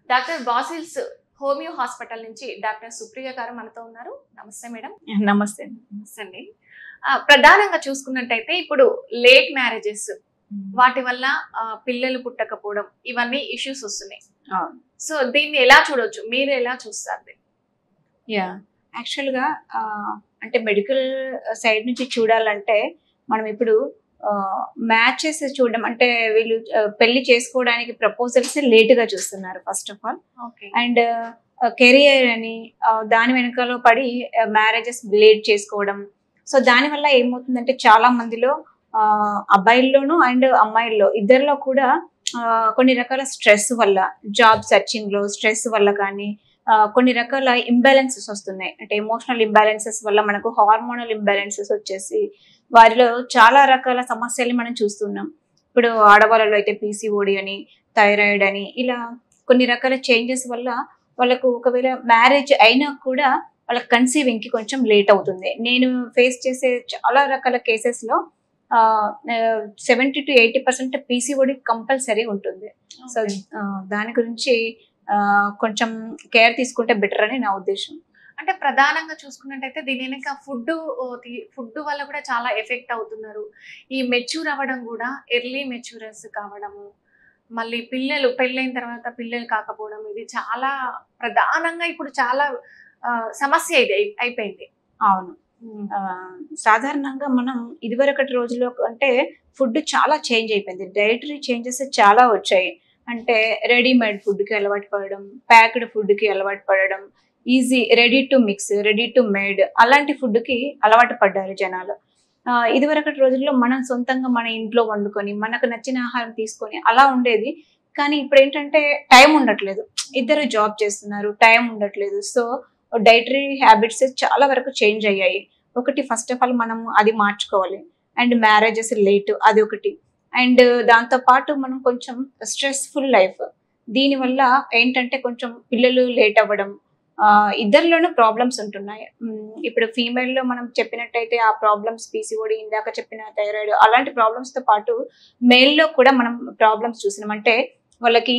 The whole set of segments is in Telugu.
డాక్టర్ బాసిల్స్ హోమియో హాస్పిటల్ నుంచి డాక్టర్ సుప్రియ గారు మనతో ఉన్నారు. నమస్తే మేడం. నమస్తే. నమస్తే అండి. ప్రధానంగా చూసుకున్నట్టయితే ఇప్పుడు లేట్ మ్యారేజెస్ వాటి వల్ల పిల్లలు పుట్టకపోవడం ఇవన్నీ ఇష్యూస్ వస్తున్నాయి. సో దీన్ని ఎలా చూడొచ్చు, మీరు ఎలా చూస్తారు? యాక్చువల్గా అంటే మెడికల్ సైడ్ నుంచి చూడాలంటే మనం ఇప్పుడు మ్యాచెస్ చూడడం అంటే వీళ్ళు పెళ్లి చేసుకోవడానికి ప్రపోజల్స్ లేటుగా చూస్తున్నారు first of all. And career అని దాని వెనకాల పడి మ్యారేజెస్ లేట్ చేసుకోవడం. సో దానివల్ల ఏమవుతుందంటే చాలా మందిలో అబ్బాయిల్లోనూ అండ్ అమ్మాయిల్లో ఇద్దరిలో కూడా కొన్ని రకాల స్ట్రెస్ వల్ల, జాబ్ సర్చింగ్ లో స్ట్రెస్ వల్ల కానీ కొన్ని రకాల ఇంబ్యాలెన్సెస్ వస్తున్నాయి. అంటే ఎమోషనల్ ఇంబ్యాలెన్సెస్ వల్ల మనకు హార్మోనల్ ఇంబ్యాలెన్సెస్ వచ్చేసి వారిలో చాలా రకాల సమస్యలు మనం చూస్తున్నాం. ఇప్పుడు ఆడవాళ్ళలో అయితే పీసీఓడి అని, థైరాయిడ్ అని, ఇలా కొన్ని రకాల చేంజెస్ వల్ల వాళ్ళకు ఒకవేళ మ్యారేజ్ అయినా కూడా వాళ్ళకి కన్సీవింగ్ కి కొంచెం లేట్ అవుతుంది. నేను ఫేస్ చేసే చాలా రకాల కేసెస్ లో 70 to 80% పీసీఓడి కంపల్సరీ ఉంటుంది. సో దాని గురించి కొంచెం కేర్ తీసుకుంటే బెటర్ అని నా ఉద్దేశం. అంటే ప్రధానంగా చూసుకున్నట్టయితే దీని వెనక ఫుడ్ వల్ల కూడా చాలా ఎఫెక్ట్ అవుతున్నారు. ఈ మెచ్యూర్ అవ్వడం కూడా ఎర్లీ మెచ్యూరస్ కావడము, మళ్ళీ పిల్లలు పెళ్ళైన తర్వాత పిల్లలు కాకపోవడం, ఇది చాలా ప్రధానంగా ఇప్పుడు చాలా సమస్య ఇది అయిపోయింది. అవును. సాధారణంగా మనం ఇదివరకటి రోజుల్లో అంటే ఫుడ్ చాలా చేంజ్ అయిపోయింది. డైటరీ చేంజెస్ చాలా వచ్చాయి. అంటే రెడీమేడ్ ఫుడ్కి అలవాటు పడడం, ప్యాక్డ్ ఫుడ్కి అలవాటు పడడం, easy ready to mix, ready to made అలాంటి ఫుడ్కి అలవాటు పడ్డారు జనాలు. ఇదివరకటి రోజుల్లో మనం సొంతంగా మన ఇంట్లో వండుకొని మనకు నచ్చిన ఆహారం తీసుకొని అలా ఉండేది. కానీ ఇప్పుడు ఏంటంటే టైం ఉండట్లేదు, ఇద్దరు జాబ్ చేస్తున్నారు, టైం ఉండట్లేదు. సో డైటరీ హ్యాబిట్స్ చాలా వరకు చేంజ్ అయ్యాయి. ఒకటి ఫస్ట్ ఆఫ్ ఆల్ మనం అది మార్చుకోవాలి. అండ్ మ్యారేజెస్ లేట్ అది ఒకటి. అండ్ దాంతో పాటు మనం కొంచెం స్ట్రెస్ఫుల్ లైఫ్, దీనివల్ల ఏంటంటే కొంచెం పిల్లలు లేట్ అవ్వడం, ఇద్దరిలోనూ ప్రాబ్లమ్స్ ఉంటున్నాయి. ఇప్పుడు ఫీమేల్లో మనం చెప్పినట్టయితే ఆ ప్రాబ్లమ్స్ పీసీఓడి, ఇందాక చెప్పిన థైరాయిడ్ అలాంటి ప్రాబ్లమ్స్ తో పాటు మేల్లో కూడా మనం ప్రాబ్లమ్స్ చూసినాం. అంటే వాళ్ళకి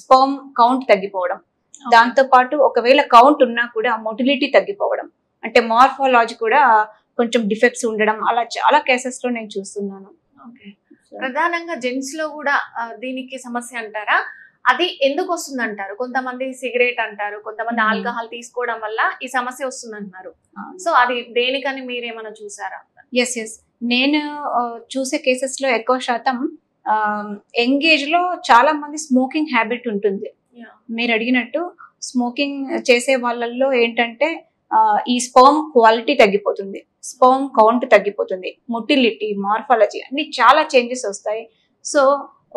స్పర్మ్ కౌంట్ తగ్గిపోవడం, దాంతో పాటు ఒకవేళ కౌంట్ ఉన్నా కూడా మొటిలిటీ తగ్గిపోవడం, అంటే మార్ఫాలజీ కూడా కొంచెం డిఫెక్ట్స్ ఉండడం, అలా చాలా కేసెస్ లో నేను చూస్తున్నాను. ప్రధానంగా జెంట్స్ లో కూడా దీనికి సమస్య అంటారా? అది ఎందుకు వస్తుంది అంటారు? కొంతమంది సిగరెట్ అంటారు, కొంతమంది ఆల్కహాల్ తీసుకోవడం వల్ల ఈ సమస్య వస్తుంది అంటున్నారు. సో అది దేనికని మీరేమైనా చూసారా? ఎస్ నేను చూసే కేసెస్ లో ఎక్కువ శాతం ఎంగేజ్ లో చాలా మంది స్మోకింగ్ హ్యాబిట్ ఉంటుంది. మీరు అడిగినట్టు స్మోకింగ్ చేసే వాళ్ళల్లో ఏంటంటే ఈ స్పర్మ్ క్వాలిటీ తగ్గిపోతుంది, స్పర్మ్ కౌంట్ తగ్గిపోతుంది, మొటిలిటీ, మార్ఫాలజీ అన్ని చాలా చేంజెస్ వస్తాయి. సో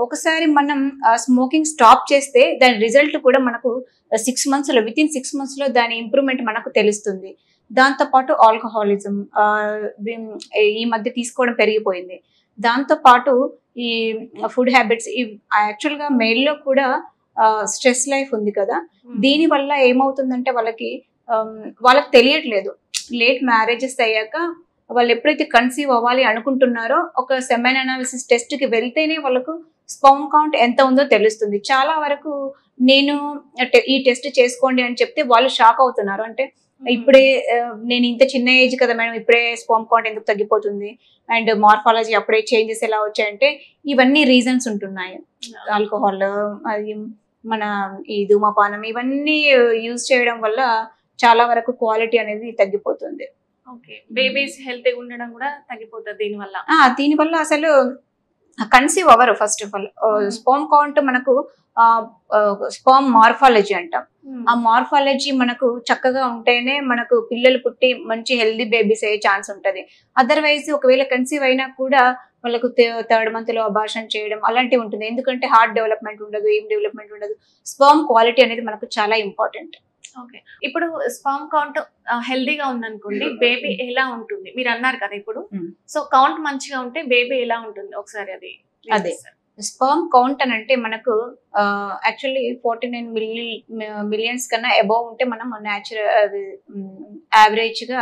ఒకసారి మనం స్మోకింగ్ స్టాప్ చేస్తే దాని రిజల్ట్ కూడా మనకు 6 months లో, విత్ ఇన్ 6 months లో దాని ఇంప్రూవ్మెంట్ మనకు తెలుస్తుంది. దాంతోపాటు ఆల్కహాలిజం ఈ మధ్య తీసుకోవడం పెరిగిపోయింది. దాంతోపాటు ఈ ఫుడ్ హ్యాబిట్స్, యాక్చువల్గా మెయిల్లో కూడా స్ట్రెస్ లైఫ్ ఉంది కదా, దీని వల్ల ఏమవుతుందంటే వాళ్ళకి తెలియట్లేదు. లేట్ మ్యారేజెస్ అయ్యాక వాళ్ళు ఎప్పుడైతే కన్సీవ్ అవ్వాలి అనుకుంటున్నారో ఒక సెమెన్ అనాలిసిస్ టెస్ట్ కి వెళ్తేనే వాళ్ళకు స్పర్మ్ కౌంట్ ఎంత ఉందో తెలుస్తుంది. చాలా వరకు నేను ఈ టెస్ట్ చేసుకోండి అని చెప్తే వాళ్ళు షాక్ అవుతున్నారు. అంటే ఇప్పుడే నేను ఇంత చిన్న ఏజ్ కదా మేడం, ఇప్పుడే స్పర్మ్ కౌంట్ ఎందుకు తగ్గిపోతుంది, అండ్ మార్ఫాలజీ అప్పుడే చేంజెస్ ఎలా వచ్చాయంటే ఇవన్నీ రీజన్స్ ఉంటున్నాయి. ఆల్కహాల్, అది మన ఈ ధూమపానం ఇవన్నీ యూజ్ చేయడం వల్ల చాలా వరకు క్వాలిటీ అనేది తగ్గిపోతుంది. బేబీస్ హెల్తీ ఉండడం కూడా తగ్గిపోతుంది దీనివల్ల అసలు కన్సీవ్ అవ్వరు. First of all sperm count మనకు స్పర్మ్ మార్ఫాలజీ అంటాం. ఆ మార్ఫాలజీ మనకు చక్కగా ఉంటేనే మనకు పిల్లలు పుట్టి మంచి హెల్దీ బేబీస్ అయ్యే ఛాన్స్ ఉంటది. అదర్వైజ్ ఒకవేళ కన్సీవ్ అయినా కూడా వాళ్ళకు 3rd month లో అబార్షన్ చేయడం అలాంటివి ఉంటుంది. ఎందుకంటే హార్ట్ డెవలప్మెంట్ ఉండదు, ఏం డెవలప్మెంట్ ఉండదు. స్పర్మ్ క్వాలిటీ అనేది మనకు చాలా ఇంపార్టెంట్. ఇప్పుడు స్పర్మ్ కౌంట్ హెల్దీగా ఉందనుకోండి, బేబీ ఎలా ఉంటుంది? మీరు అన్నారు కదా ఇప్పుడు. సో కౌంట్ మంచిగా ఉంటే బేబీ ఎలా ఉంటుంది ఒకసారి అది? అదే స్పర్మ్ కౌంట్ అని అంటే మనకు యాక్చువల్లీ 49 millions కన్నా అబౌవ్ ఉంటే మనం యావరేజ్ గా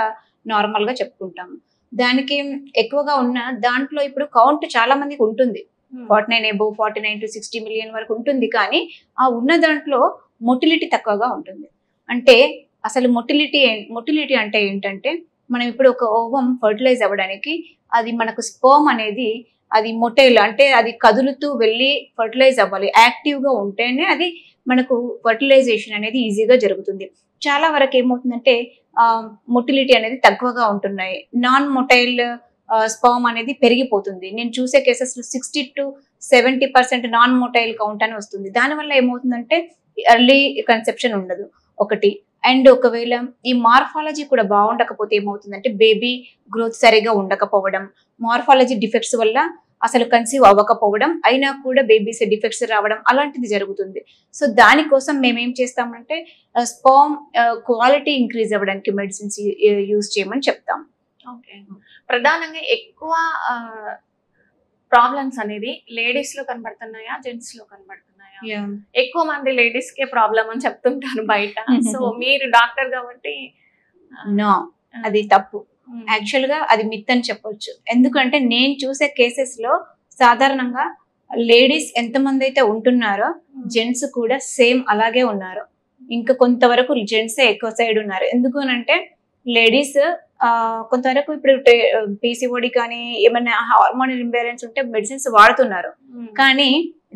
నార్మల్ గా చెప్పుకుంటాం. దానికి ఎక్కువగా ఉన్న దాంట్లో ఇప్పుడు కౌంట్ చాలా మందికి ఉంటుంది. 49 అబోవ్ 49 to 60 మిలియన్ వరకు ఉంటుంది. కానీ ఆ ఉన్న దాంట్లో మొటిలిటీ తక్కువగా ఉంటుంది. అంటే అసలు మొటిలిటీ అంటే ఏంటంటే, మనం ఇప్పుడు ఒక ఓవం ఫర్టిలైజ్ అవ్వడానికి అది మనకు స్పర్మ్ అనేది అది మొటైల్ అంటే అది కదులుతూ వెళ్ళి ఫర్టిలైజ్ అవ్వాలి. యాక్టివ్గా ఉంటేనే అది మనకు ఫర్టిలైజేషన్ అనేది ఈజీగా జరుగుతుంది. చాలా వరకు ఏమవుతుందంటే మొటిలిటీ అనేది తక్కువగా ఉంటున్నాయి. నాన్ మొటైల్ స్పర్మ్ అనేది పెరిగిపోతుంది. నేను చూసే కేసెస్లో 60 to 70% నాన్ మొటైల్ కౌంట్ అని వస్తుంది. దానివల్ల ఏమవుతుందంటే ఎర్లీ కన్సెప్షన్ ఉండదు ఒకటి. అండ్ ఒకవేళ ఈ మార్ఫాలజీ కూడా బాగుండకపోతే ఏమవుతుందంటే బేబీ గ్రోత్ సరిగా ఉండకపోవడం, మార్ఫాలజీ డిఫెక్ట్స్ వల్ల అసలు కన్సీవ్ అవ్వకపోవడం, అయినా కూడా బేబీస్ డిఫెక్ట్స్ రావడం అలాంటిది జరుగుతుంది. సో దానికోసం మేమేం చేస్తామంటే స్పర్మ్ క్వాలిటీ ఇంక్రీజ్ అవ్వడానికి మెడిసిన్స్ యూజ్ చేయమని చెప్తాం. ఓకే. ప్రధానంగా ఎక్కువ ప్రాబ్లమ్స్ అనేది లేడీస్ లో కనబడుతున్నాయా, జెంట్స్ లో కనబడుతున్నాయా? ఎక్కువ మంది లేడీస్ కే ప్రాబ్లం అని చెప్తుంటారు బయట. సో మీరు డాక్టర్ కాబట్టి నో, అది తప్పు. యాక్చువల్ గా అది మిత్ అని చెప్పొచ్చు. ఎందుకంటే నేను చూసే కేసెస్ లో సాధారణంగా లేడీస్ ఎంతమంది అయితే ఉంటున్నారో జెంట్స్ కూడా సేమ్ అలాగే ఉన్నారు. ఇంకా కొంతవరకు జెంట్సే ఎక్కువ సైడ్ ఉన్నారు. ఎందుకు అంటే లేడీస్ కొంతవరకు ఇప్పుడు పీసీఓడి కానీ ఏమైనా హార్మోనల్ ఇంబ్యాలెన్స్ ఉంటే మెడిసిన్స్ వాడుతున్నారు. కానీ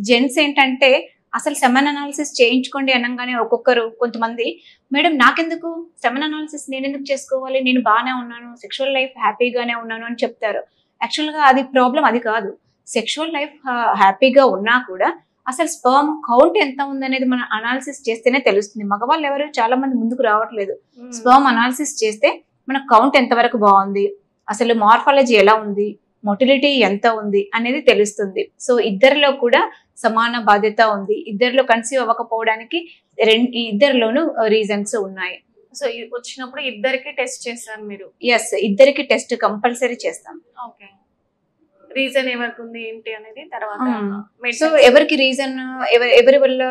జెంట్స్ ఏంటంటే అసలు సెమెన్ అనాలిసిస్ చేయించుకోండి అనగానే ఒక్కొక్కరు కొంతమంది, మేడం నాకెందుకు సెమెన్ అనాలిసిస్, నేను ఎందుకు చేసుకోవాలి, నేను బాగానే ఉన్నాను, సెక్షువల్ లైఫ్ హ్యాపీగానే ఉన్నాను అని చెప్తారు. యాక్చువల్గా అది ప్రాబ్లం అది కాదు. సెక్షువల్ లైఫ్ హ్యాపీగా ఉన్నా కూడా అసలు స్పర్మ్ కౌంట్ ఎంత ఉందనేది మనం అనాలిసిస్ చేస్తేనే తెలుస్తుంది. మగవాళ్ళు ఎవరు చాలా మంది ముందుకు రావట్లేదు. స్పర్మ్ అనాలిసిస్ చేస్తే మన కౌంట్ ఎంతవరకు బాగుంది, అసలు మార్ఫాలజీ ఎలా ఉంది, మొటిలిటీ ఎంత ఉంది అనేది తెలుస్తుంది. సో ఇద్దరిలో కూడా సమాన బాధ్యత ఉంది. ఇద్దరిలో కన్సీవ్ అవ్వకపోవడానికి ఇద్దరిలోనూ రీజన్స్ ఉన్నాయి. సో వచ్చినప్పుడు ఇద్దరికి టెస్ట్ చేస్తారు మీరు? ఎస్, ఇద్దరికి టెస్ట్ కంపల్సరీ చేస్తాం. ఓకే. రీజన్ ఎవరికి ఉంది ఏంటి అనేది తర్వాత. సో ఎవరికి రీజన్ ఎవరి వల్ల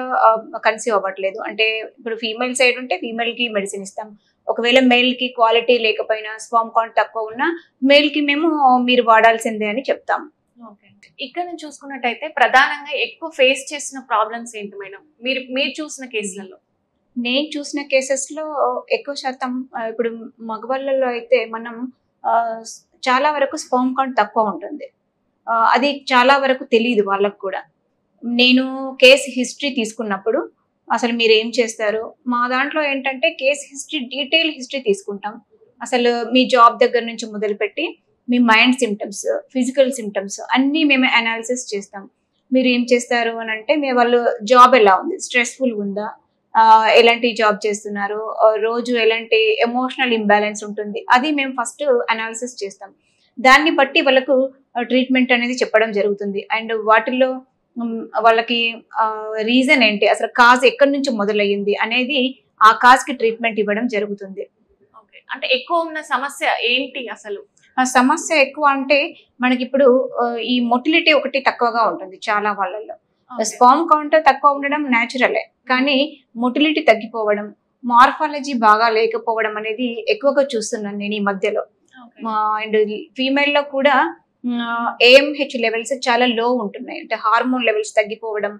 కన్సీవ్ అవ్వట్లేదు అంటే ఇప్పుడు ఫీమేల్ సైడ్ ఉంటే ఫీమేల్ కి మెడిసిన్ ఇస్తాం. ఒకవేళ మేల్ కి క్వాలిటీ లేకపోయినా స్పర్మ్ కౌంట్ తక్కువ ఉన్నా మేల్ కి మేము మీరు వాడాల్సిందే అని చెప్తాం. ఓకే. ఇక్కడ నుంచి చూసుకున్నట్టయితే ప్రధానంగా ఎక్కువ ఫేస్ చేసిన ప్రాబ్లమ్స్ ఏంటి మేడం మీరు చూసిన కేసులలో? నేను చూసిన కేసెస్ లో ఎక్కువ శాతం ఇప్పుడు మగవాళ్ళలో అయితే మనం చాలా వరకు స్పర్మ్ కౌంట్ తక్కువ ఉంటుంది. అది చాలా వరకు తెలియదు వాళ్ళకు కూడా. నేను కేసు హిస్టరీ తీసుకున్నప్పుడు అసలు మీరు ఏం చేస్తారు, మా దాంట్లో ఏంటంటే కేసు హిస్టరీ డీటెయిల్ హిస్టరీ తీసుకుంటాం. అసలు మీ జాబ్ దగ్గర నుంచి మొదలుపెట్టి మీ మైండ్ సిమ్టమ్స్, ఫిజికల్ సిమ్టమ్స్ అన్నీ మేము అనాలిసిస్ చేస్తాం. మీరు ఏం చేస్తారు అని అంటే మీ వాళ్ళు జాబ్ ఎలా ఉంది, స్ట్రెస్ఫుల్ ఉందా, ఎలాంటి జాబ్ చేస్తున్నారు, రోజు ఎలాంటి ఎమోషనల్ ఇంబ్యాలెన్స్ ఉంటుంది, అది మేము ఫస్ట్ అనాలిసిస్ చేస్తాం. దాన్ని బట్టి వాళ్ళకు ట్రీట్మెంట్ అనేది చెప్పడం జరుగుతుంది. అండ్ వాటిల్లో వాళ్ళకి రీజన్ ఏంటి, అసలు కాజ్ ఎక్కడి నుంచి మొదలయ్యింది అనేది ఆ కాజ్ కి ట్రీట్మెంట్ ఇవ్వడం జరుగుతుంది. అంటే ఎక్కువ ఉన్న సమస్య ఏంటి అసలు? ఆ సమస్య ఎక్కువ అంటే మనకి ఇప్పుడు ఈ మొటిలిటీ ఒకటి తక్కువగా ఉంటుంది చాలా వాళ్ళల్లో. స్పర్మ్ కౌంట్ తక్కువ ఉండడం న్యాచురలే, కానీ మొటిలిటీ తగ్గిపోవడం, మార్ఫాలజీ బాగా లేకపోవడం అనేది ఎక్కువగా చూస్తున్నాను నేను ఈ మధ్యలో. అండ్ ఫీమేల్ లో కూడా AMH లెవెల్స్ చాలా లో ఉంటున్నాయి. అంటే హార్మోన్ లెవెల్స్ తగ్గిపోవడం,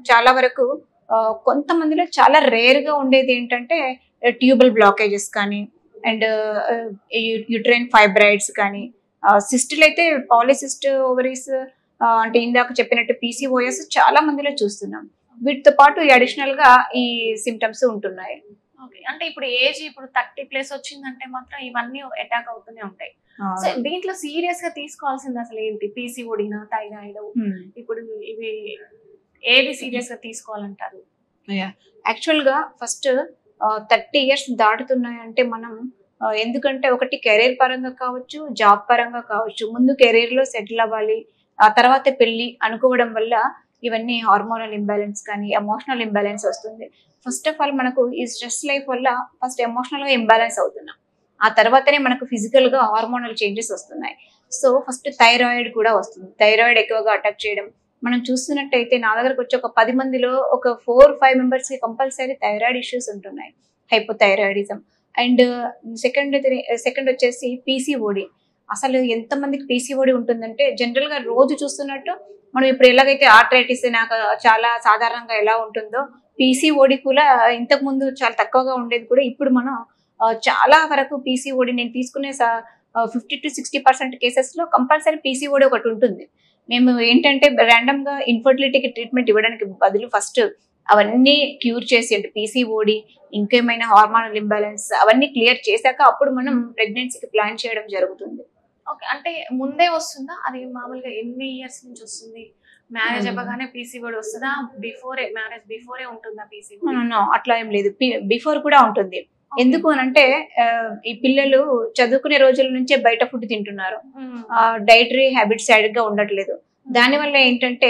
చాలా వరకు కొంతమందిలో చాలా రేర్ గా ఉండేది ఏంటంటే ట్యూబల్ బ్లాకేజెస్ కానీ అండ్ యూట్రైన్ ఫైబ్రాయిడ్స్ కానీ, సిస్టులు అయితే పాలిసిస్ట్ ఓవరీస్ అంటే ఇందాక చెప్పినట్టు PCOS చాలా మందిలో చూస్తున్నాం. వీటితో పాటు అడిషనల్ గా ఈ సిమ్టమ్స్ ఉంటున్నాయి. అంటే ఇప్పుడు ఏజ్ ఇప్పుడు 30+ వచ్చిందంటే మాత్రం ఇవన్నీ అటాక్ అవుతూనే ఉంటాయి. సో దీంట్లో సీరియస్ గా తీసుకోవాల్సింది అసలు ఏంటి? PCODనా, థైరాయిడ్? ఇప్పుడు ఇవి ఏది సీరియస్ గా తీసుకోవాలంటారు? యాక్చువల్ గా ఫస్ట్ 30 years దాటుతున్నాయంటే మనం ఎందుకంటే ఒకటి కెరీర్ పరంగా కావచ్చు, జాబ్ పరంగా కావచ్చు, ముందు కెరీర్ లో సెటిల్ అవ్వాలి, ఆ తర్వాత పెళ్లి అనుకోవడం వల్ల ఇవన్నీ హార్మోనల్ ఇంబ్యాలెన్స్ కానీ ఎమోషనల్ ఇంబ్యాలెన్స్ వస్తుంది. ఫస్ట్ ఆఫ్ ఆల్ మనకు ఈ స్ట్రెస్ లైఫ్ వల్ల ఫస్ట్ ఎమోషనల్ గా ఇంబ్యాలెన్స్ అవుతున్నాం, ఆ తర్వాతనే మనకు ఫిజికల్ గా హార్మోనల్ చేంజెస్ వస్తున్నాయి. సో ఫస్ట్ థైరాయిడ్ కూడా వస్తుంది. థైరాయిడ్ ఎక్కువగా అటాక్ చేయడం మనం చూస్తున్నట్టయితే నా దగ్గరకు వచ్చి ఒక 10 మందిలో ఒక 4-5 members కి కంపల్సరీ థైరాయిడ్ ఇష్యూస్ ఉంటున్నాయి, హైపోథైరాయిడిజం. అండ్ సెకండ్ వచ్చేసి PCOD. అసలు ఎంతమందికి పీసీఓడి ఉంటుందంటే జనరల్ గా రోజు చూస్తున్నట్టు మనం ఇప్పుడు ఎలాగైతే ఆర్థరైటిస్ నాకు చాలా సాధారణంగా ఎలా ఉంటుందో పీసీఓడి కూడా ఇంతకు ముందు చాలా తక్కువగా ఉండేది కూడా ఇప్పుడు మనం చాలా వరకు పీసీఓడి నేను తీసుకునే 50 to 60% కేసెస్ లో కంపల్సరీ పీసీఓడి ఒకటి ఉంటుంది. మేము ఏంటంటే ర్యాండమ్ గా ఇన్ఫర్టిలిటీకి ట్రీట్మెంట్ ఇవ్వడానికి బదులు ఫస్ట్ అవన్నీ క్యూర్ చేసి అంటే పీసీఓడి ఇంకేమైనా హార్మోనల్ ఇంబ్యాలెన్స్ అవన్నీ క్లియర్ చేశాక అప్పుడు మనం ప్రెగ్నెన్సీకి ప్లాన్ చేయడం జరుగుతుంది. ఓకే. అంటే ముందే వస్తుందా? అది మామూలుగా ఎన్ని ఇయర్స్ నుంచి వస్తుంది? మ్యారేజ్ అవ్వగానే పీసీఓడి వస్తుందా? మ్యారేజ్ బిఫోరే ఉంటుందా పీసీఓడి? అట్లా ఏం లేదు, బిఫోర్ కూడా ఉంటుంది. ఎందుకు అనంటే ఈ పిల్లలు చదువుకునే రోజుల నుంచే బయట ఫుడ్ తింటున్నారు, డైటరీ హ్యాబిట్స్ సరిగ్గా ఉండట్లేదు. దానివల్ల ఏంటంటే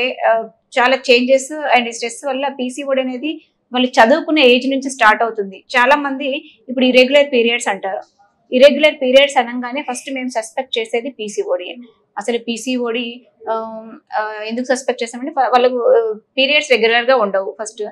చాలా చేంజెస్ అండ్ స్ట్రెస్ వల్ల పీసీఓడి అనేది వాళ్ళు చదువుకునే ఏజ్ నుంచి స్టార్ట్ అవుతుంది. చాలా మంది ఇప్పుడు ఇర్రెగ్యులర్ పీరియడ్స్ అంటారు. ఇర్రెగ్యులర్ పీరియడ్స్ అనగానే ఫస్ట్ మేము సస్పెక్ట్ చేసేది పీసీఓడి. అసలు పీసీఓడి ఎందుకు సస్పెక్ట్ చేస్తామంటే వాళ్ళకు పీరియడ్స్ రెగ్యులర్ గా ఉండవు. ఫస్ట్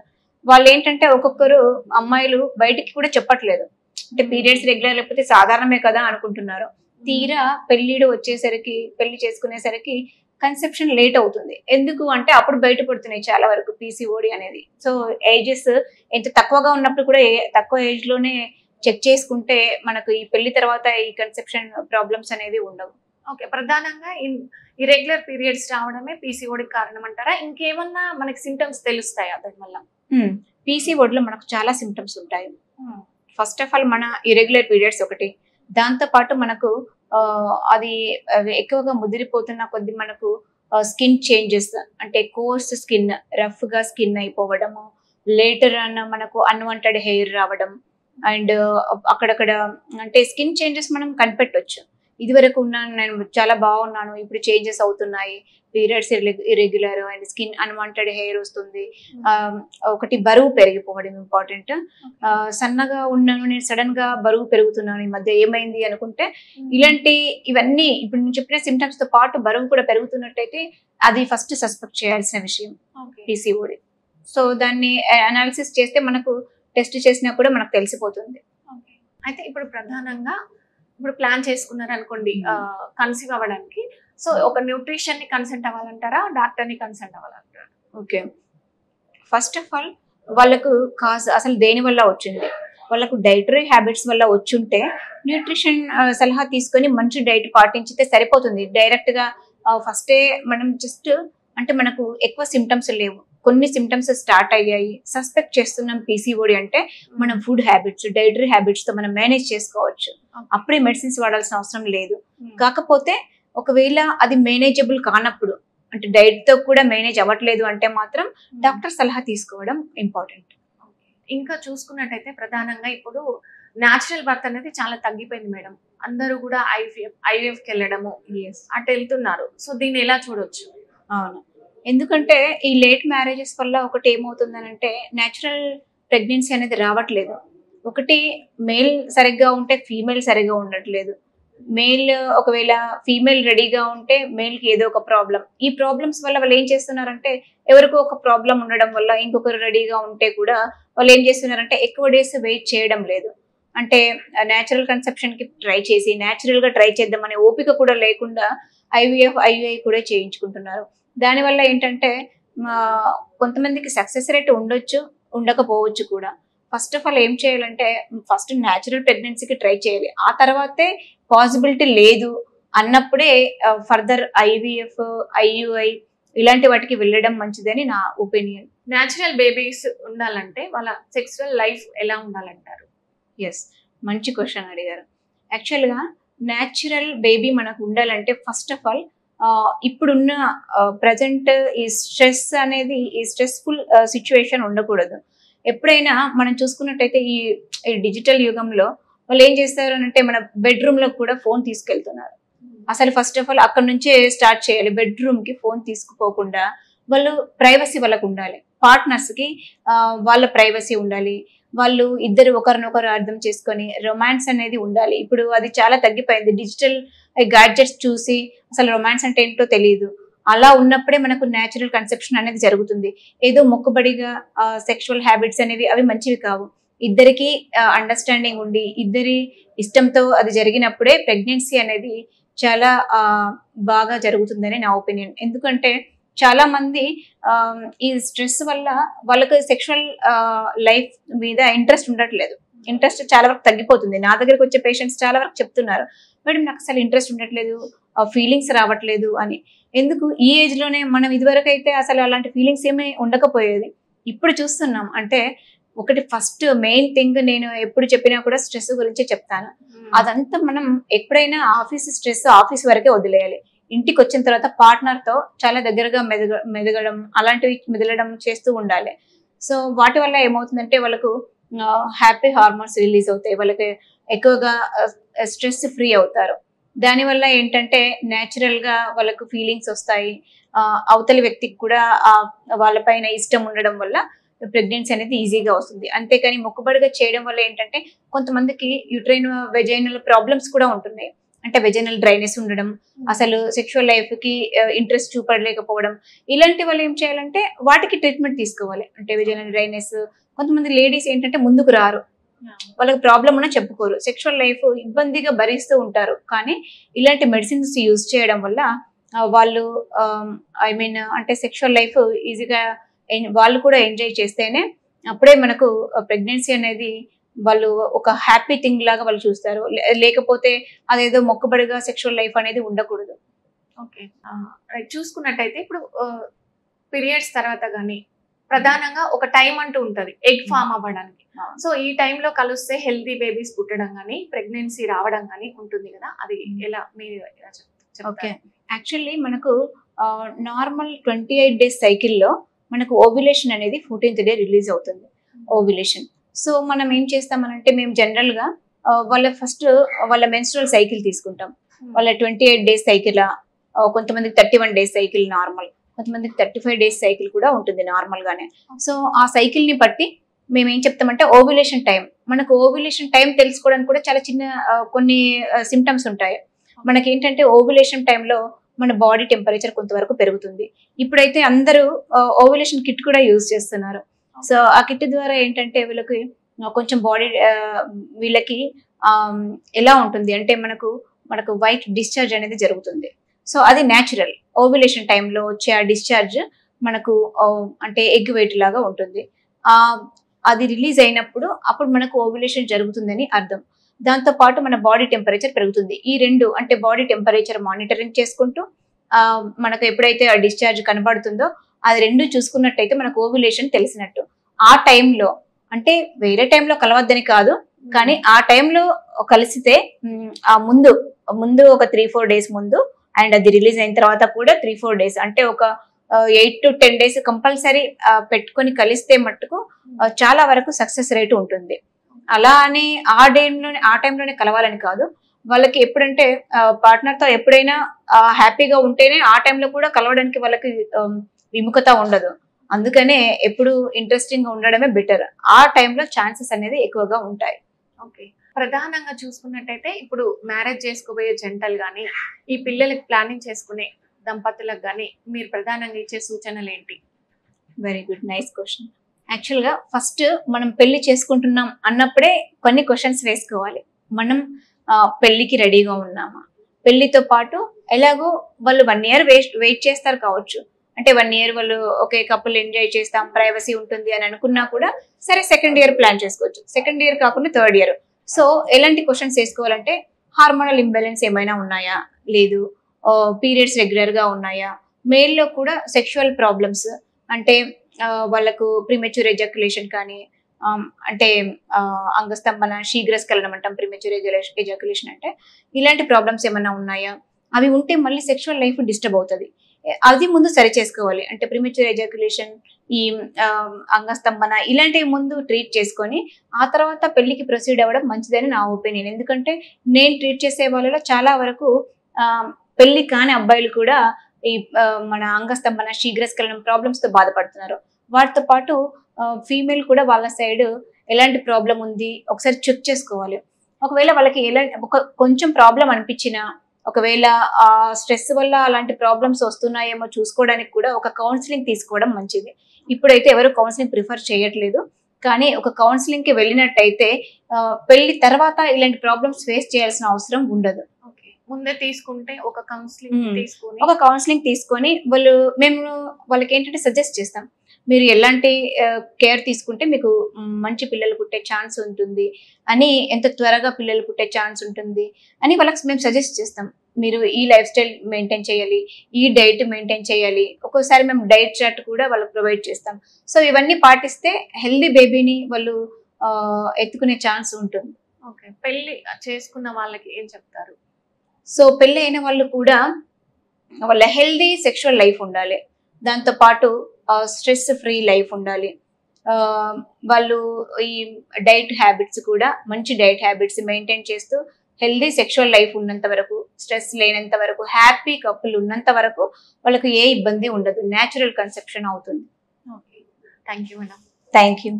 వాళ్ళు ఏంటంటే ఒక్కొక్కరు అమ్మాయిలు బయటికి కూడా చెప్పట్లేదు, అంటే పీరియడ్స్ రెగ్యులర్ లేకపోతే సాధారణమే కదా అనుకుంటున్నారు. తీరా పెళ్లి చేసుకునేసరికి కన్సెప్షన్ లేట్ అవుతుంది. ఎందుకు అంటే అప్పుడు బయటపడుతున్నాయి చాలా వరకు పీసీఓడి అనేది. సో ఏజెస్ ఎంత తక్కువగా ఉన్నప్పుడు కూడా తక్కువ ఏజ్ లోనే చెక్ చేసుకుంటే మనకు ఈ పెళ్లి తర్వాత ఈ కన్సెప్షన్ ప్రాబ్లమ్స్ అనేవి ఉండవు. ఓకే. ప్రధానంగా ఇర్రెగ్యులర్ పీరియడ్స్ రావడమే పీసీఓడి కారణం అంటారా? ఇంకేమన్నా మనకి సింటమ్స్ తెలుస్తాయా దానివల్ల? పీసీఓడిలో మనకు చాలా సింటమ్స్ ఉంటాయి. ఫస్ట్ ఆఫ్ ఆల్ మన ఇర్రెగ్యులర్ పీరియడ్స్ ఒకటి, దాంతో పాటు మనకు అది ఎక్కువగా ముదిరిపోతున్న కొద్ది మనకు స్కిన్ చేంజెస్, అంటే కోర్స్ స్కిన్, రఫ్ గా స్కిన్ అయిపోవడము, లేటర్ అన్న మనకు అన్వాంటెడ్ హెయిర్ రావడం, అండ్ అక్కడక్కడ అంటే స్కిన్ చేంజెస్ మనం కనిపెట్టవచ్చు. ఇది వరకు ఉన్నాను నేను చాలా బాగున్నాను, ఇప్పుడు చేంజెస్ అవుతున్నాయి, periods irregular and skin unwanted hair వస్తుంది. ఒకటి బరువు పెరిగిపోవడం ఇంపార్టెంట్. సన్నగా ఉన్నాను నేను సడన్ గా బరువు పెరుగుతున్నాను ఈ మధ్య ఏమైంది అనుకుంటే ఇవన్నీ ఇప్పుడు నేను చెప్పిన సిమ్టమ్స్ తో పాటు బరువు కూడా పెరుగుతున్నట్టయితే అది ఫస్ట్ సస్పెక్ట్ చేయాల్సిన విషయం పీసీఓడి. సో దాన్ని అనాలిసిస్ చేస్తే మనకు టెస్ట్ చేసినా కూడా మనకు తెలిసిపోతుంది. అయితే ఇప్పుడు ప్రధానంగా ఇప్పుడు ప్లాన్ చేసుకున్నారు అనుకోండి కన్సీవ్ అవ్వడానికి, సో ఒక న్యూట్రిషన్ ని కన్సల్ట్ అవ్వాలంటారా, డాక్టర్ ని కన్సల్ట్ అవ్వాలంటారా? ఓకే, ఫస్ట్ ఆఫ్ ఆల్ వాళ్ళకు అసలు దేని వల్ల వచ్చింది, వాళ్ళకు డైటరీ హ్యాబిట్స్ వల్ల వచ్చుంటే న్యూట్రిషన్ సలహా తీసుకొని మంచి డైట్ పాటించితే సరిపోతుంది. డైరెక్ట్ గా ఫస్టే మనం జస్ట్ అంటే మనకు ఎక్కువ సిమ్టమ్స్ లేవు, కొన్ని సిమ్టమ్స్ స్టార్ట్ అయ్యాయి, సస్పెక్ట్ చేస్తున్నాం పీసీఓడి అంటే మనం ఫుడ్ హ్యాబిట్స్ డైటరీ హ్యాబిట్స్ తో మనం మేనేజ్ చేసుకోవచ్చు. అప్పుడే మెడిసిన్స్ వాడాల్సిన అవసరం లేదు. కాకపోతే ఒకవేళ అది మేనేజబుల్ కానప్పుడు అంటే డైట్ తో కూడా మేనేజ్ అవ్వట్లేదు అంటే మాత్రం డాక్టర్ సలహా తీసుకోవడం ఇంపార్టెంట్. ఇంకా చూసుకున్నట్టయితే ప్రధానంగా ఇప్పుడు న్యాచురల్ బర్త్ అనేది చాలా తగ్గిపోయింది మేడం. అందరూ కూడా ఐవీఎఫ్ కి వెళ్ళడము అటు వెళ్తున్నారు. సో దీన్ని ఎలా చూడొచ్చు? అవును, ఎందుకంటే ఈ లేట్ మ్యారేజెస్ వల్ల ఒకటి ఏమవుతుందనంటే న్యాచురల్ ప్రెగ్నెన్సీ అనేది రావట్లేదు. ఒకటి మేల్ సరిగ్గా ఉంటే ఫీమేల్ సరిగ్గా ఉండట్లేదు. మేల్ ఒకవేళ ఫీమేల్ రెడీగా ఉంటే మేల్ కి ఏదో ఒక ప్రాబ్లం. ఈ ప్రాబ్లమ్స్ వల్ల వాళ్ళు ఏం చేస్తున్నారంటే ఎవరికో ఒక ప్రాబ్లం ఉండడం వల్ల ఇంకొకరు రెడీగా ఉంటే కూడా వాళ్ళు ఏం చేస్తున్నారంటే ఎక్కువ డేస్ వెయిట్ చేయడం లేదు. అంటే న్యాచురల్ కన్సెప్షన్ కి ట్రై చేసి న్యాచురల్ గా ట్రై చేద్దామనే ఓపిక కూడా లేకుండా ఐవీఐ కూడా చేయించుకుంటున్నారు. దానివల్ల ఏంటంటే కొంతమందికి సక్సెస్ రేట్ ఉండొచ్చు, ఉండకపోవచ్చు కూడా. ఫస్ట్ ఆఫ్ ఆల్ ఏం చేయాలంటే ఫస్ట్ న్యాచురల్ ప్రెగ్నెన్సీకి ట్రై చేయాలి. ఆ తర్వాతే పాసిబిలిటీ లేదు అన్నప్పుడే ఫర్దర్ ఐవీఎఫ్ ఐయుఐ ఇలాంటి వాటికి వెళ్ళడం మంచిదని నా ఒపీనియన్. న్యాచురల్ బేబీస్ ఉండాలంటే వాళ్ళ సెక్సువల్ లైఫ్ ఎలా ఉండాలంటారు? ఎస్, మంచి క్వశ్చన్ అడిగారు. యాక్చువల్గా న్యాచురల్ బేబీ మనకు ఉండాలంటే ఫస్ట్ ఆఫ్ ఆల్ ఇప్పుడున్న ప్రజెంట్ ఈ స్ట్రెస్ అనేది ఈ స్ట్రెస్ఫుల్ సిచ్యువేషన్ ఉండకూడదు. ఎప్పుడైనా మనం చూసుకున్నట్టయితే ఈ డిజిటల్ యుగంలో వాళ్ళు ఏం చేస్తారు అంటే మన బెడ్రూమ్ లో కూడా ఫోన్ తీసుకెళ్తున్నారు. అసలు ఫస్ట్ ఆఫ్ ఆల్ అక్కడ నుంచే స్టార్ట్ చేయాలి. బెడ్రూమ్ కి ఫోన్ తీసుకుపోకుండా వాళ్ళు ప్రైవసీ వాళ్ళకు ఉండాలి. పార్ట్నర్స్ కి వాళ్ళ ప్రైవసీ ఉండాలి. వాళ్ళు ఇద్దరు ఒకరినొకరు అర్థం చేసుకొని రొమాన్స్ అనేది ఉండాలి. ఇప్పుడు అది చాలా తగ్గిపోయింది. డిజిటల్ గ్యాడ్జెట్స్ చూసి అసలు రొమాన్స్ అంటే ఏంటో తెలియదు. అలా ఉన్నప్పుడే మనకు న్యాచురల్ కన్సెప్షన్ అనేది జరుగుతుంది. ఏదో మొక్కుబడిగా సెక్షువల్ హ్యాబిట్స్ అనేవి అవి మంచివి కావు. ఇద్దరికి అండర్స్టాండింగ్ ఉండి ఇద్దరి ఇష్టంతో అది జరిగినప్పుడే ప్రెగ్నెన్సీ అనేది చాలా బాగా జరుగుతుందని నా ఒపీనియన్. ఎందుకంటే చాలా మంది ఈ స్ట్రెస్ వల్ల వాళ్ళకి సెక్షువల్ లైఫ్ మీద ఇంట్రెస్ట్ ఉండట్లేదు. ఇంట్రెస్ట్ చాలా వరకు తగ్గిపోతుంది. నా దగ్గరకు వచ్చే పేషెంట్స్ చాలా వరకు చెప్తున్నారు, మేడం నాకు అసలు ఇంట్రెస్ట్ ఉండట్లేదు, ఫీలింగ్స్ రావట్లేదు అని. ఎందుకు ఈ ఏజ్ లోనే? మనం ఇదివరకు అయితే అసలు అలాంటి ఫీలింగ్స్ ఏమీ ఉండకపోయేది. ఇప్పుడు చూస్తున్నాం. అంటే ఒకటి ఫస్ట్ మెయిన్ థింగ్ నేను ఎప్పుడు చెప్పినా కూడా స్ట్రెస్ గురించి చెప్తాను. అదంతా మనం ఎప్పుడైనా ఆఫీస్ స్ట్రెస్ ఆఫీస్ వరకే వదిలేయాలి. ఇంటికి వచ్చిన తర్వాత పార్ట్నర్ తో చాలా దగ్గరగా మెదగడం అలాంటివి మెదలడం చేస్తూ ఉండాలి. సో వాటి వల్ల ఏమవుతుందంటే వాళ్ళకు హ్యాపీ హార్మోన్స్ రిలీజ్ అవుతాయి, వాళ్ళకి ఎక్కువగా స్ట్రెస్ ఫ్రీ అవుతారు. దానివల్ల ఏంటంటే న్యాచురల్ గా వాళ్ళకు ఫీలింగ్స్ వస్తాయి. అవతలి వ్యక్తికి కూడా వాళ్ళపైన ఇష్టం ఉండడం వల్ల ప్రెగ్నెన్సీ అనేది ఈజీగా వస్తుంది. అంతేకాని మొక్కుబడిగా చేయడం వల్ల ఏంటంటే కొంతమందికి యూట్రైన్ వెజైనల్ ప్రాబ్లమ్స్ కూడా ఉంటున్నాయి. అంటే వెజైనల్ డ్రైనెస్ ఉండడం, అసలు సెక్షువల్ లైఫ్ కి ఇంట్రెస్ట్ చూపడలేకపోవడం, ఇలాంటి వాళ్ళు ఏం చేయాలంటే వాటికి ట్రీట్మెంట్ తీసుకోవాలి. అంటే వెజైనల్ డ్రైనెస్, కొంతమంది లేడీస్ ఏంటంటే ముందుకు రారు, వాళ్ళకి ప్రాబ్లం ఉన్నా చెప్పుకోరు, సెక్షువల్ లైఫ్ ఇబ్బందిగా భరిస్తూ ఉంటారు. కానీ ఇలాంటి మెడిసిన్స్ యూజ్ చేయడం వల్ల వాళ్ళు అంటే సెక్షువల్ లైఫ్ ఈజీగా వాళ్ళు కూడా ఎంజాయ్ చేస్తేనే అప్పుడే మనకు ప్రెగ్నెన్సీ అనేది వాళ్ళు ఒక హ్యాపీ థింగ్ లాగా వాళ్ళు చూస్తారు. లేకపోతే అదేదో మొక్కుబడిగా సెక్షువల్ లైఫ్ అనేది ఉండకూడదు. ఓకే, చూసుకున్నట్టయితే ఇప్పుడు పీరియడ్స్ తర్వాత కానీ ప్రధానంగా ఒక టైం అంటూ ఉంటది ఎగ్ ఫామ్ అవ్వడానికి. సో ఈ టైంలో కలిస్తే హెల్తీ బేబీస్ పుట్టడం కానీ ప్రెగ్నెన్సీ రావడం కానీ ఉంటుంది కదా, అది ఎలా మీరు ఓకే, యాక్చువల్లీ మనకు నార్మల్ 28 డేస్ సైకిల్లో మనకు ఓవ్యులేషన్ అనేది 14th డే రిలీజ్ అవుతుంది, ఓవ్యులేషన్. సో మనం ఏం చేస్తామనంటే మేము జనరల్ గా వాళ్ళ ఫస్ట్ వాళ్ళ మెన్స్ట్రువల్ సైకిల్ తీసుకుంటాం. వాళ్ళ 28 డేస్ సైకిల్, కొంతమందికి 31 డేస్ సైకిల్ నార్మల్, కొంతమందికి 35 డేస్ సైకిల్ కూడా ఉంటుంది నార్మల్ గానే. సో ఆ సైకిల్ ని బట్టి మేము ఏం చెప్తామంటే ఓవ్యులేషన్ టైం, మనకు ఓవ్యులేషన్ టైం తెలుసుకోవడానికి కూడా చాలా చిన్న కొన్ని సిమ్టమ్స్ ఉంటాయి. మనకి ఏంటంటే ఓవ్యులేషన్ టైంలో మన బాడీ టెంపరేచర్ కొంతవరకు పెరుగుతుంది. ఇప్పుడైతే అందరూ ఓవ్యులేషన్ కిట్ కూడా యూజ్ చేస్తున్నారు. సో ఆ కిట్ ద్వారా ఏంటంటే వీళ్ళకి కొంచెం బాడీ వీళ్ళకి ఎలా ఉంటుంది అంటే మనకు వైట్ డిశ్చార్జ్ అనేది జరుగుతుంది. సో అది న్యాచురల్. ఓవ్యులేషన్ టైంలో వచ్చే ఆ డిశ్చార్జ్ మనకు అంటే ఎగ్ వెయిట్ లాగా ఉంటుంది. అది రిలీజ్ అయినప్పుడు అప్పుడు మనకు ఓవ్యులేషన్ జరుగుతుందని అర్థం. దాంతో పాటు మన బాడీ టెంపరేచర్ పెరుగుతుంది. ఈ రెండు అంటే బాడీ టెంపరేచర్ మానిటరింగ్ చేసుకుంటూ మనకు ఎప్పుడైతే ఆ డిశ్చార్జ్ కనబడుతుందో అది రెండు చూసుకున్నట్టయితే మనకు ఓవ్యులేషన్ తెలిసినట్టు. ఆ టైంలో అంటే వేరే టైంలో కలవద్దని కాదు, కానీ ఆ టైంలో కలిసితే ఆ ముందు ఒక 3-4 డేస్ ముందు అండ్ అది రిలీజ్ అయిన తర్వాత కూడా 3-4 డేస్ అంటే ఒక 8 to 10 డేస్ కంపల్సరీ పెట్టుకొని కలిస్తే మట్టుకు చాలా వరకు సక్సెస్ రేట్ ఉంటుంది. అలా అని ఆ టైంలోనే కలవాలని కాదు, వాళ్ళకి ఎప్పుడంటే పార్ట్నర్ తో ఎప్పుడైనా హ్యాపీగా ఉంటేనే ఆ టైంలో కూడా కలవడానికి వాళ్ళకి విముఖత ఉండదు. అందుకనే ఎప్పుడు ఇంట్రెస్టింగ్ గా ఉండడమే బెటర్. ఆ టైంలో ఛాన్సెస్ అనేది ఎక్కువగా ఉంటాయి. ఓకే, ప్రధానంగా చూసుకున్నట్టయితే ఇప్పుడు మ్యారేజ్ చేసుకోబోయే జంటలు కానీ ఈ పిల్లలకి ప్లానింగ్ చేసుకునే దంపతులకు కానీ మీరు ప్రధానంగా ఇచ్చే సూచనలు ఏంటి? Very good, nice question. యాక్చువల్గా ఫస్ట్ మనం పెళ్లి చేసుకుంటున్నాం అన్నప్పుడే కొన్ని క్వశ్చన్స్ వేసుకోవాలి. మనం పెళ్లికి రెడీగా ఉన్నామా? పెళ్లితో పాటు ఎలాగో వాళ్ళు 1 year వెయిట్ చేస్తారు కావచ్చు. అంటే 1 year వాళ్ళు ఒకే కపుల్ ఎంజాయ్ చేస్తాం, ప్రైవసీ ఉంటుంది అని అనుకున్నా కూడా సరే సెకండ్ ఇయర్ ప్లాన్ చేసుకోవచ్చు. సెకండ్ ఇయర్ కాకుండా 3rd year. సో ఎలాంటి క్వశ్చన్స్ వేసుకోవాలంటే హార్మోనల్ ఇంబ్యాలెన్స్ ఏమైనా ఉన్నాయా, లేదు పీరియడ్స్ రెగ్యులర్ గా ఉన్నాయా, మేల్లో కూడా సెక్షువల్ ప్రాబ్లమ్స్ అంటే వాళ్ళకు ప్రీమెచ్యూర్ ఎజాక్యులేషన్ కానీ అంటే అంగస్తంభన శీఘ్రస్ఖలనం అంటాం, ప్రీమెచ్యూర్ ఎజాక్యులేషన్ అంటే ఇలాంటి ప్రాబ్లమ్స్ ఏమైనా ఉన్నాయా, అవి ఉంటే మళ్ళీ సెక్షువల్ లైఫ్ డిస్టర్బ్ అవుతుంది. అది ముందు సరి చేసుకోవాలి. అంటే ప్రీమెచ్యూర్ ఎజాక్యులేషన్, ఈ అంగస్తంభన ఇలాంటివి ముందు ట్రీట్ చేసుకొని ఆ తర్వాత పెళ్లికి ప్రొసీడ్ అవ్వడం మంచిదని నా ఒపీనియన్. ఎందుకంటే నేను ట్రీట్ చేసే వాళ్ళలో చాలా వరకు పెళ్లి కాని అబ్బాయిలు కూడా ఈ మన అంగస్తంభన శీఘ్రస్ఖలనం ప్రాబ్లమ్స్ తో బాధపడుతున్నారు. వాటితో పాటు ఫీమేల్ కూడా వాళ్ళ సైడ్ ఎలాంటి ప్రాబ్లం ఉంది ఒకసారి చెక్ చేసుకోవాలి. ఒకవేళ వాళ్ళకి కొంచెం ప్రాబ్లం అనిపించినా, ఒకవేళ ఆ స్ట్రెస్ వల్ల అలాంటి ప్రాబ్లమ్స్ వస్తున్నాయేమో చూసుకోవడానికి కూడా ఒక కౌన్సిలింగ్ తీసుకోవడం మంచిది. ఇప్పుడైతే ఎవరు కౌన్సిలింగ్ ప్రిఫర్ చేయట్లేదు, కానీ ఒక కౌన్సిలింగ్ కి వెళ్ళినట్టయితే పెళ్లి తర్వాత ఇలాంటి ప్రాబ్లమ్స్ ఫేస్ చేయాల్సిన అవసరం ఉండదు. ముందే తీసుకుంటే ఒక కౌన్సిలింగ్ తీసుకొని ఒక కౌన్సిలింగ్ తీసుకొని మేము వాళ్ళకి ఏంటంటే సజెస్ట్ చేస్తాం, మీరు ఎలాంటి కేర్ తీసుకుంటే మీకు మంచి పిల్లలు పుట్టే ఛాన్స్ ఉంటుంది అని, ఎంత త్వరగా పిల్లలు పుట్టే ఛాన్స్ ఉంటుంది అని వాళ్ళకి మేము సజెస్ట్ చేస్తాం. మీరు ఈ లైఫ్ స్టైల్ మెయింటైన్ చేయాలి, ఈ డైట్ మెయింటైన్ చేయాలి. ఒక్కోసారి మేము డైట్ చార్ట్ కూడా వాళ్ళకి ప్రొవైడ్ చేస్తాం. సో ఇవన్నీ పాటిస్తే హెల్దీ బేబీని వాళ్ళు ఎత్తుకునే ఛాన్స్ ఉంటుంది. ఓకే, పెళ్లి చేసుకున్న వాళ్ళకి ఏం చెప్తారు? సో పెళ్లి అయిన వాళ్ళు కూడా వాళ్ళ హెల్దీ సెక్షువల్ లైఫ్ ఉండాలి, దాంతో పాటు స్ట్రెస్ ఫ్రీ లైఫ్ ఉండాలి. వాళ్ళు ఈ డైట్ హ్యాబిట్స్ కూడా మంచి డైట్ హ్యాబిట్స్ మెయింటైన్ చేస్తూ హెల్దీ సెక్షువల్ లైఫ్ ఉన్నంత వరకు, స్ట్రెస్ లేనంత వరకు, హ్యాపీ కపుల్ ఉన్నంత వరకు వాళ్ళకు ఏ ఇబ్బంది ఉండదు, న్యాచురల్ కన్సెప్షన్ అవుతుంది. Okay, thank you madam. Thank you.